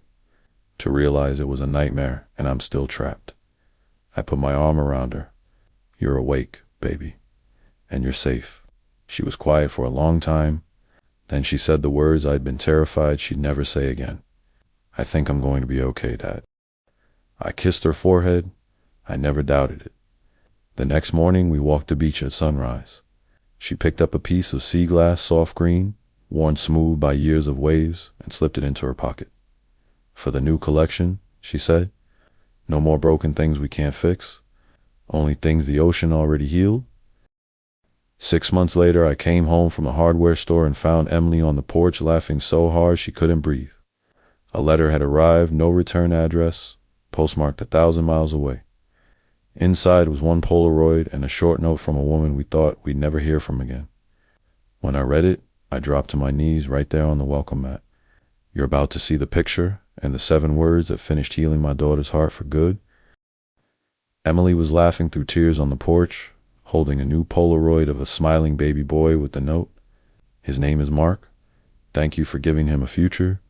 to realize it was a nightmare and I'm still trapped. I put my arm around her. You're awake, baby, and you're safe. She was quiet for a long time. Then she said the words I'd been terrified she'd never say again. I think I'm going to be okay, Dad. I kissed her forehead. I never doubted it. The next morning, we walked the beach at sunrise. She picked up a piece of sea glass, soft green, worn smooth by years of waves, and slipped it into her pocket. For the new collection, she said, no more broken things we can't fix, only things the ocean already healed. 6 months later, I came home from a hardware store and found Emily on the porch laughing so hard she couldn't breathe. A letter had arrived, no return address, postmarked 1,000 miles away. Inside was one Polaroid and a short note from a woman we thought we'd never hear from again. When I read it, I dropped to my knees right there on the welcome mat. You're about to see the picture and the 7 words that finished healing my daughter's heart for good. Emily was laughing through tears on the porch, holding a new Polaroid of a smiling baby boy with the note. His name is Mark. Thank you for giving him a future.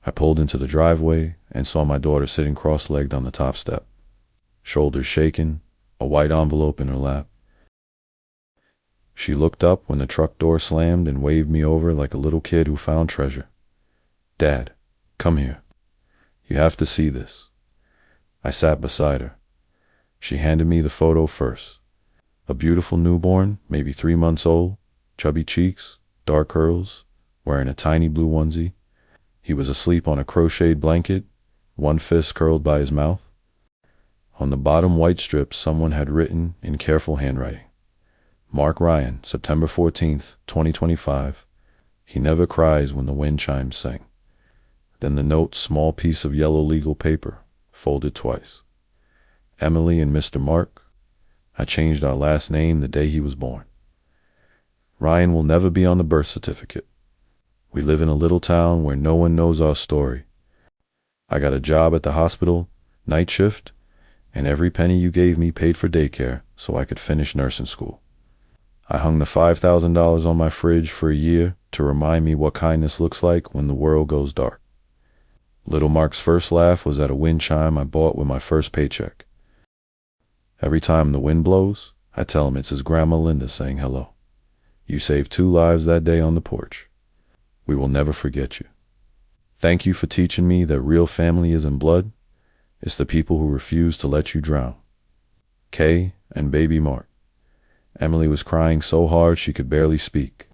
I pulled into the driveway and saw my daughter sitting cross-legged on the top step, shoulders shaking, a white envelope in her lap. She looked up when the truck door slammed and waved me over like a little kid who found treasure. Dad, come here. You have to see this. I sat beside her. She handed me the photo first. A beautiful newborn, maybe 3 months old, chubby cheeks, dark curls, wearing a tiny blue onesie. He was asleep on a crocheted blanket, one fist curled by his mouth. On the bottom white strip, someone had written in careful handwriting, Mark Ryan, September 14th, 2025. He never cries when the wind chimes sing. Then the note, small piece of yellow legal paper, folded twice. Emily and Mr. Mark. I changed our last name the day he was born. Ryan will never be on the birth certificate. We live in a little town where no one knows our story. I got a job at the hospital, night shift, and every penny you gave me paid for daycare so I could finish nursing school. I hung the $5,000 on my fridge for a year to remind me what kindness looks like when the world goes dark. Little Mark's first laugh was at a wind chime I bought with my first paycheck. Every time the wind blows, I tell him it's his grandma Linda saying hello. You saved 2 lives that day on the porch. We will never forget you. Thank you for teaching me that real family isn't blood. It's the people who refuse to let you drown. Kay and baby Mark. Emily was crying so hard she could barely speak.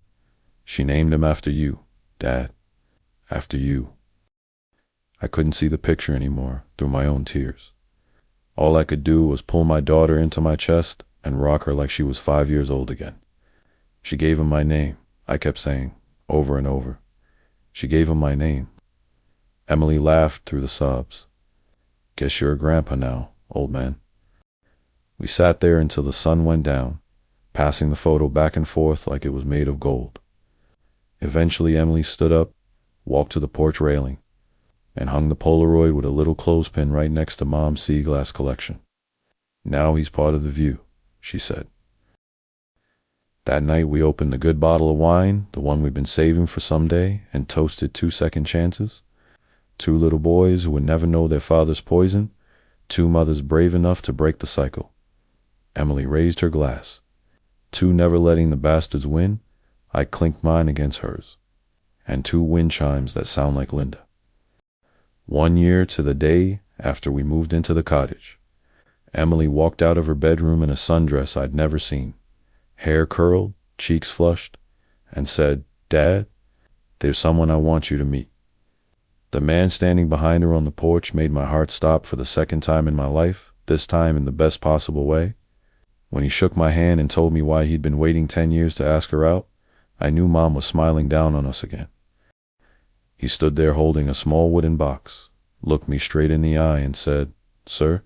She named him after you, Dad. After you. I couldn't see the picture anymore through my own tears. All I could do was pull my daughter into my chest and rock her like she was 5 years old again. She gave him my name, I kept saying, over and over. She gave him my name. Emily laughed through the sobs. Guess you're a grandpa now, old man. We sat there until the sun went down, passing the photo back and forth like it was made of gold. Eventually Emily stood up, walked to the porch railing, and hung the Polaroid with a little clothespin right next to Mom's sea glass collection. Now he's part of the view, she said. That night we opened a good bottle of wine, the one we'd been saving for someday, and toasted 2 second chances. 2 little boys who would never know their father's poison, 2 mothers brave enough to break the cycle. Emily raised her glass. 2 never letting the bastards win, I clinked mine against hers. And 2 wind chimes that sound like Linda. 1 year to the day after we moved into the cottage, Emily walked out of her bedroom in a sundress I'd never seen, hair curled, cheeks flushed, and said, Dad, there's someone I want you to meet. The man standing behind her on the porch made my heart stop for the second time in my life, this time in the best possible way. When he shook my hand and told me why he'd been waiting 10 years to ask her out, I knew Mom was smiling down on us again. He stood there holding a small wooden box, looked me straight in the eye and said, Sir,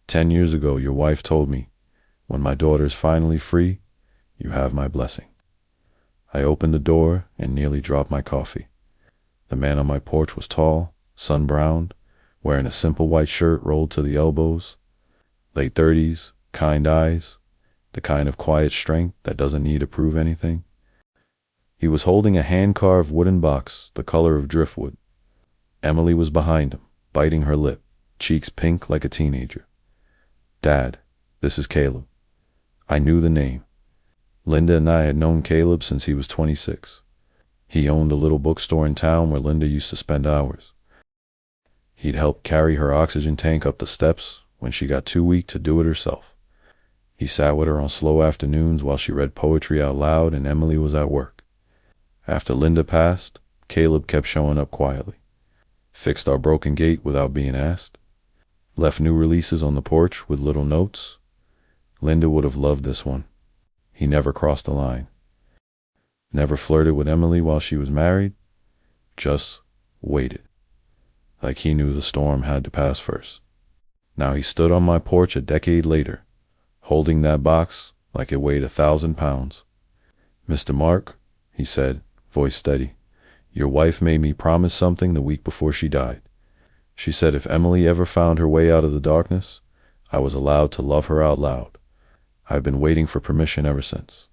10 years ago your wife told me, when my daughter is finally free, you have my blessing. I opened the door and nearly dropped my coffee. The man on my porch was tall, sun-browned, wearing a simple white shirt rolled to the elbows, late 30s, kind eyes, the kind of quiet strength that doesn't need to prove anything. He was holding a hand-carved wooden box the color of driftwood. Emily was behind him, biting her lip, cheeks pink like a teenager. Dad, this is Caleb. I knew the name. Linda and I had known Caleb since he was 26. He owned a little bookstore in town where Linda used to spend hours. He'd help carry her oxygen tank up the steps when she got too weak to do it herself. He sat with her on slow afternoons while she read poetry out loud and Emily was at work. After Linda passed, Caleb kept showing up quietly. Fixed our broken gate without being asked. Left new releases on the porch with little notes. Linda would have loved this one. He never crossed the line. Never flirted with Emily while she was married. Just waited. Like he knew the storm had to pass first. Now he stood on my porch a decade later, holding that box like it weighed 1,000 pounds. "Mr. Mark," he said, voice steady, "your wife made me promise something the week before she died. She said if Emily ever found her way out of the darkness, I was allowed to love her out loud. I've been waiting for permission ever since."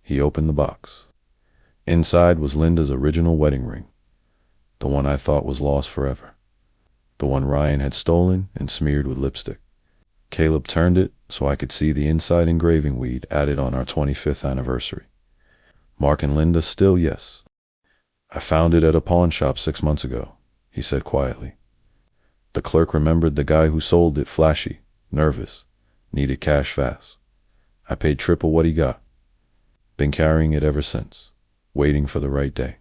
He opened the box. Inside was Linda's original wedding ring, the one I thought was lost forever, the one Ryan had stolen and smeared with lipstick. Caleb turned it so I could see the inside engraving we'd added on our 25th anniversary. "Mark and Linda still, yes. I found it at a pawn shop 6 months ago," he said quietly. The clerk remembered the guy who sold it, flashy, nervous, needed cash fast. I paid triple what he got. Been carrying it ever since, waiting for the right day.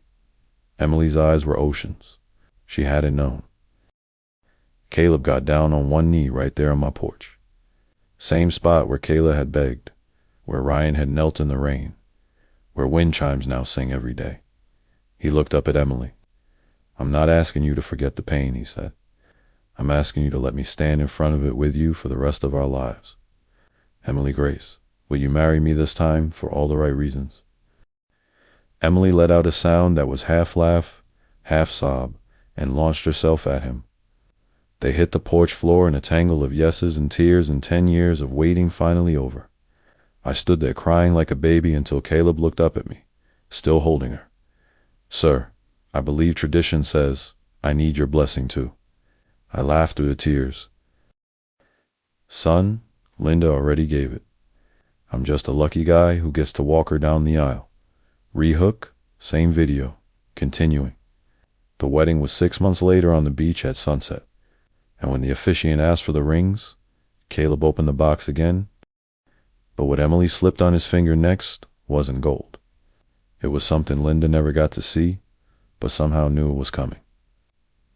Emily's eyes were oceans. She hadn't known. Caleb got down on one knee right there on my porch. Same spot where Kayla had begged, where Ryan had knelt in the rain, where wind chimes now sing every day. He looked up at Emily. "I'm not asking you to forget the pain," he said. "I'm asking you to let me stand in front of it with you for the rest of our lives. Emily Grace, will you marry me this time for all the right reasons?" Emily let out a sound that was half laugh, half sob, and launched herself at him. They hit the porch floor in a tangle of yeses and tears, and 10 years of waiting finally over. I stood there crying like a baby until Caleb looked up at me, still holding her. "Sir, I believe tradition says I need your blessing too." I laughed through the tears. "Son, Linda already gave it. I'm just a lucky guy who gets to walk her down the aisle." Rehook, same video, continuing. The wedding was 6 months later on the beach at sunset. And when the officiant asked for the rings, Caleb opened the box again. But what Emily slipped on his finger next wasn't gold. It was something Linda never got to see, but somehow knew it was coming.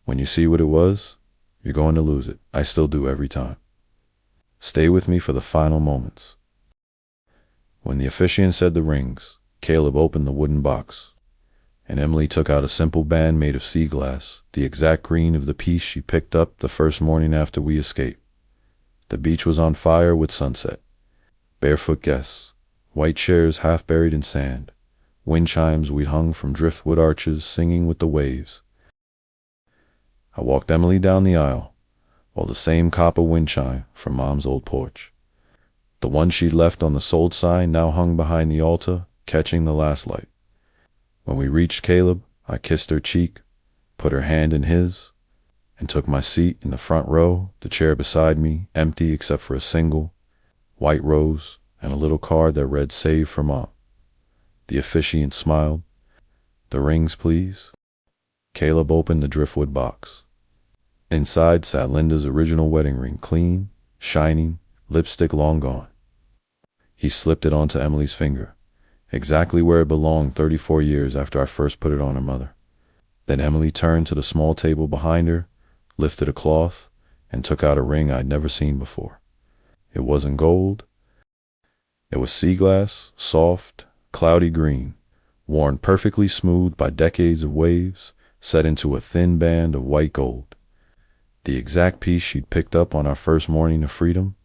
When you see what it was, you're going to lose it. I still do every time. Stay with me for the final moments. When the officiant said the rings, Caleb opened the wooden box, and Emily took out a simple band made of sea glass, the exact green of the piece she picked up the first morning after we escaped. The beach was on fire with sunset. Barefoot guests, white chairs half buried in sand, wind chimes we'd hung from driftwood arches singing with the waves. I walked Emily down the aisle, while the same copper wind chime from Mom's old porch, the one she'd left on the sold sign, now hung behind the altar, catching the last light. When we reached Caleb, I kissed her cheek, put her hand in his, and took my seat in the front row, the chair beside me empty except for a single white rose and a little card that read "Save for Mom." The officiant smiled. "The rings, please." Caleb opened the driftwood box. Inside sat Linda's original wedding ring, clean, shining, lipstick long gone. He slipped it onto Emily's finger, exactly where it belonged 34 years after I first put it on her mother. Then Emily turned to the small table behind her, lifted a cloth, and took out a ring I'd never seen before. It wasn't gold. It was sea glass, soft, cloudy green, worn perfectly smooth by decades of waves, set into a thin band of white gold. The exact piece she'd picked up on our first morning of freedom.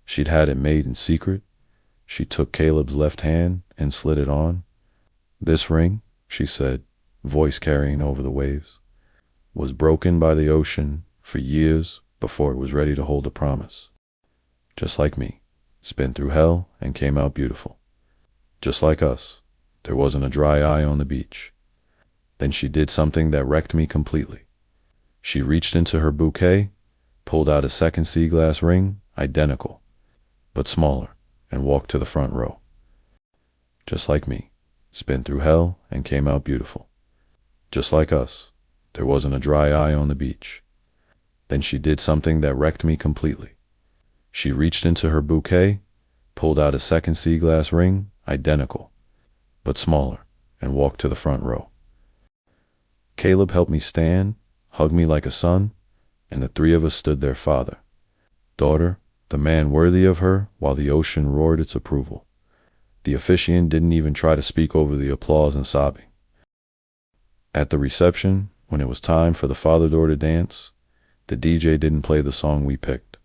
She'd had it made in secret. She took Caleb's left hand and slid it on. "This ring," she said, voice carrying over the waves, "was broken by the ocean for years before it was ready to hold a promise. Just like me, it's been through hell and came out beautiful. Just like us, there wasn't a dry eye on the beach." Then she did something that wrecked me completely. She reached into her bouquet, pulled out a second sea glass ring, identical, but smaller, and walked to the front row. "Just like me, it's been through hell and came out beautiful. Just like us, there wasn't a dry eye on the beach." Then she did something that wrecked me completely. She reached into her bouquet, pulled out a second sea glass ring, identical, but smaller, and walked to the front row. Caleb helped me stand, hugged me like a son, and the three of us stood there, father, daughter, the man worthy of her, while the ocean roared its approval. The officiant didn't even try to speak over the applause and sobbing. At the reception, when it was time for the father-daughter dance, the DJ didn't play the song we picked.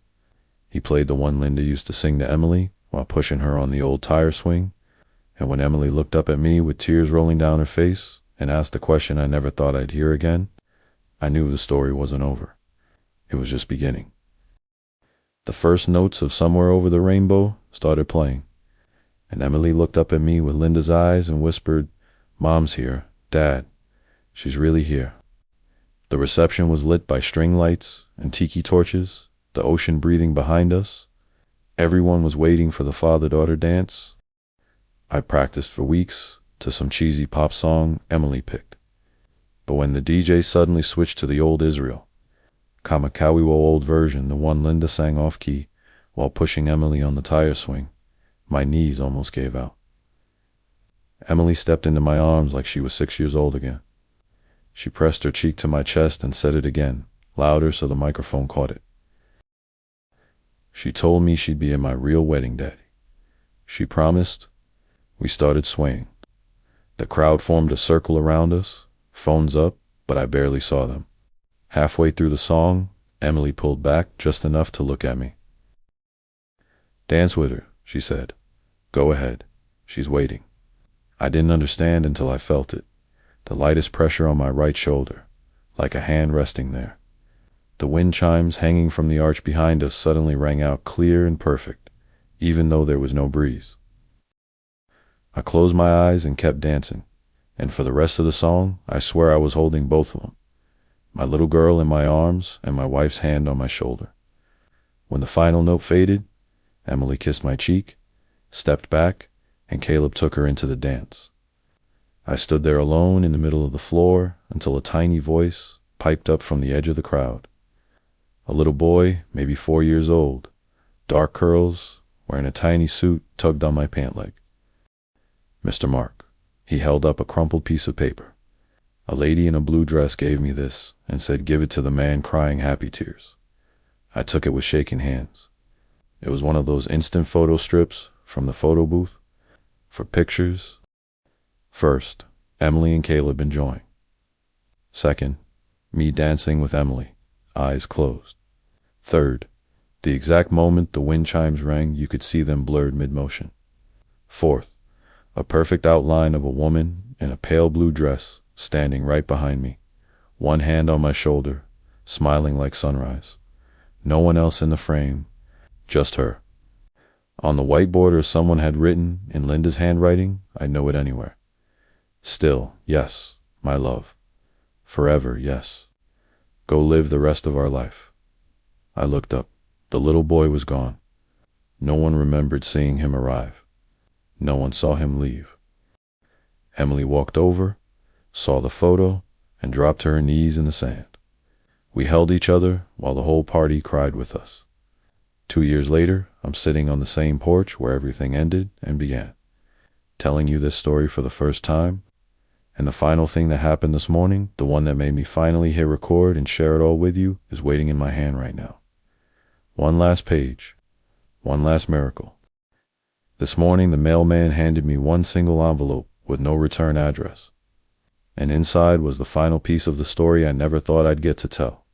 He played the one Linda used to sing to Emily while pushing her on the old tire swing, and when Emily looked up at me with tears rolling down her face and asked the question I never thought I'd hear again, I knew the story wasn't over. It was just beginning. The first notes of Somewhere Over the Rainbow started playing, and Emily looked up at me with Linda's eyes and whispered, "Mom's here, Dad. She's really here." The reception was lit by string lights and tiki torches, the ocean breathing behind us. Everyone was waiting for the father-daughter dance. I practiced for weeks to some cheesy pop song Emily picked. But when the DJ suddenly switched to the old Israel, Kamakawiwo old version, the one Linda sang off-key while pushing Emily on the tire swing, my knees almost gave out. Emily stepped into my arms like she was 6 years old again. She pressed her cheek to my chest and said it again, louder so the microphone caught it. She told me she'd be in my real wedding, Daddy. She promised. We started swaying. The crowd formed a circle around us, phones up, but I barely saw them. Halfway through the song, Emily pulled back just enough to look at me. "Dance with her," she said. "Go ahead. She's waiting." I didn't understand until I felt it. The lightest pressure on my right shoulder, like a hand resting there. The wind chimes hanging from the arch behind us suddenly rang out clear and perfect, even though there was no breeze. I closed my eyes and kept dancing, and for the rest of the song, I swear I was holding both of them, my little girl in my arms and my wife's hand on my shoulder. When the final note faded, Emily kissed my cheek, stepped back, and Caleb took her into the dance. I stood there alone in the middle of the floor until a tiny voice piped up from the edge of the crowd. A little boy, maybe 4 years old, dark curls, wearing a tiny suit, tugged on my pant leg. "Mr. Mark." He held up a crumpled piece of paper. "A lady in a blue dress gave me this and said give it to the man crying happy tears." I took it with shaking hands. It was one of those instant photo strips from the photo booth for pictures. First, Emily and Caleb enjoying. Second, me dancing with Emily, eyes closed. Third, the exact moment the wind chimes rang, you could see them blurred mid-motion. Fourth, a perfect outline of a woman in a pale blue dress standing right behind me, one hand on my shoulder, smiling like sunrise. No one else in the frame, just her. On the white border someone had written, in Linda's handwriting, I'd know it anywhere. "Still, yes, my love. Forever, yes. Go live the rest of our life." I looked up. The little boy was gone. No one remembered seeing him arrive. No one saw him leave. Emily walked over, saw the photo, and dropped to her knees in the sand. We held each other while the whole party cried with us. 2 years later, I'm sitting on the same porch where everything ended and began, telling you this story for the first time. And the final thing that happened this morning, the one that made me finally hit record and share it all with you, is waiting in my hand right now. One last page. One last miracle. This morning, the mailman handed me one single envelope with no return address. And inside was the final piece of the story I never thought I'd get to tell.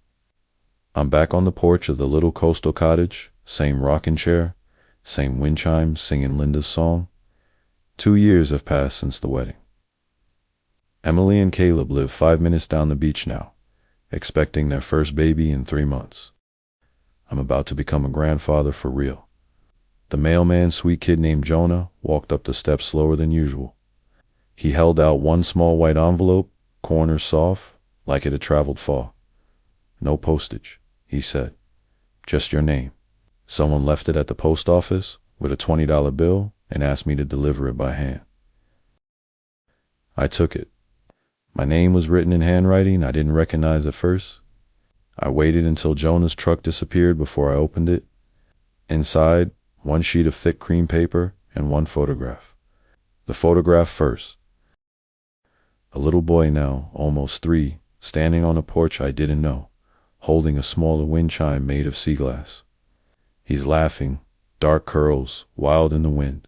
I'm back on the porch of the little coastal cottage, same rocking chair, same wind chimes singing Linda's song. 2 years have passed since the wedding. Emily and Caleb live 5 minutes down the beach now, expecting their first baby in 3 months. I'm about to become a grandfather for real. The mailman, sweet kid named Jonah, walked up the steps slower than usual. He held out one small white envelope, corners soft, like it had traveled far. "No postage," he said. "Just your name. Someone left it at the post office with a $20 bill and asked me to deliver it by hand." I took it. My name was written in handwriting I didn't recognize at first. I waited until Jonah's truck disappeared before I opened it. Inside, one sheet of thick cream paper and one photograph. The photograph first. A little boy now, almost 3, standing on a porch I didn't know, holding a smaller wind chime made of sea glass. He's laughing, dark curls, wild in the wind.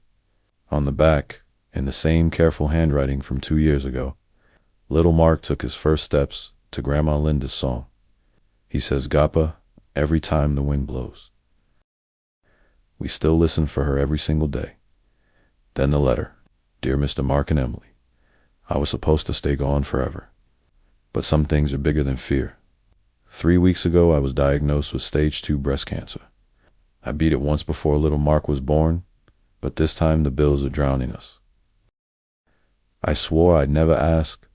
On the back, in the same careful handwriting from 2 years ago, little Mark took his first steps to Grandma Linda's song. He says "Gappa" every time the wind blows. We still listen for her every single day. Then the letter. Dear Mr. Mark and Emily, I was supposed to stay gone forever. But some things are bigger than fear. 3 weeks ago, I was diagnosed with stage 2 breast cancer. I beat it once before little Mark was born, but this time the bills are drowning us. I swore I'd never ask,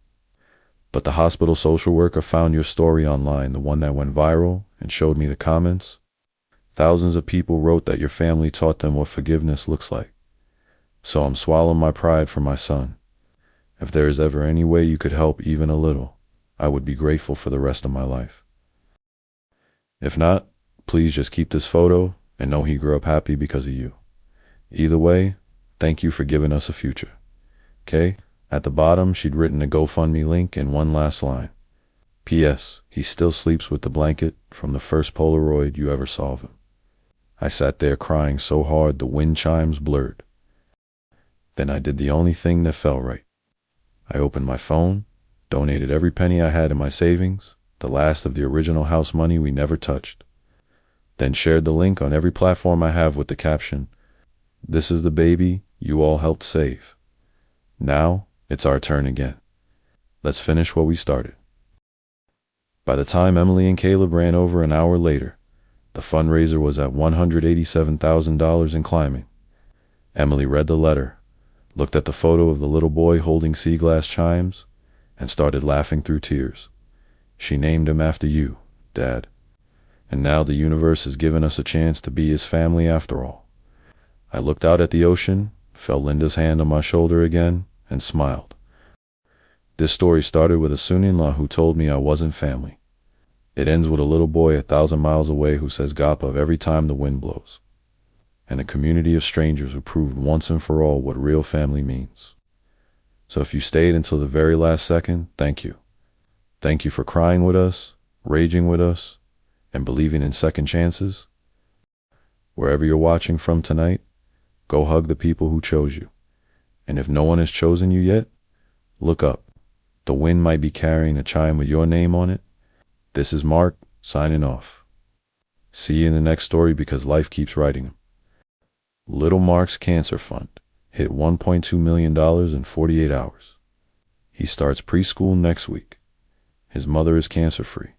but the hospital social worker found your story online, the one that went viral, and showed me the comments. Thousands of people wrote that your family taught them what forgiveness looks like. So I'm swallowing my pride for my son. If there is ever any way you could help even a little, I would be grateful for the rest of my life. If not, please just keep this photo and know he grew up happy because of you. Either way, thank you for giving us a future. Okay? At the bottom, she'd written a GoFundMe link and one last line. P.S. He still sleeps with the blanket from the first Polaroid you ever saw of him. I sat there crying so hard the wind chimes blurred. Then I did the only thing that felt right. I opened my phone, donated every penny I had in my savings, the last of the original house money we never touched. Then shared the link on every platform I have with the caption, "This is the baby you all helped save. Now it's our turn again. Let's finish what we started." By the time Emily and Caleb ran over an hour later, the fundraiser was at $187,000 and climbing. Emily read the letter, looked at the photo of the little boy holding sea glass chimes, and started laughing through tears. She named him after you, Dad. And now the universe has given us a chance to be his family after all. I looked out at the ocean, felt Linda's hand on my shoulder again, and smiled. This story started with a son-in-law who told me I wasn't family. It ends with a little boy 1,000 miles away who says "Gappa" every time the wind blows. And a community of strangers who proved once and for all what real family means. So if you stayed until the very last second, thank you. Thank you for crying with us, raging with us, and believing in second chances. Wherever you're watching from tonight, go hug the people who chose you. And if no one has chosen you yet, look up. The wind might be carrying a chime with your name on it. This is Mark, signing off. See you in the next story because life keeps writing them. Little Mark's cancer fund hit $1.2 million in 48 hours. He starts preschool next week. His mother is cancer-free.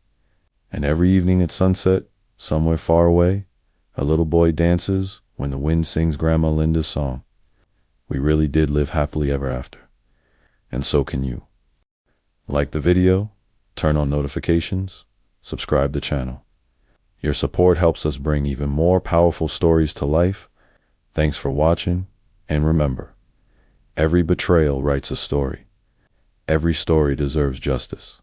And every evening at sunset, somewhere far away, a little boy dances when the wind sings Grandma Linda's song. We really did live happily ever after. And so can you. Like the video, turn on notifications, subscribe to the channel. Your support helps us bring even more powerful stories to life. Thanks for watching, and remember, every betrayal writes a story. Every story deserves justice.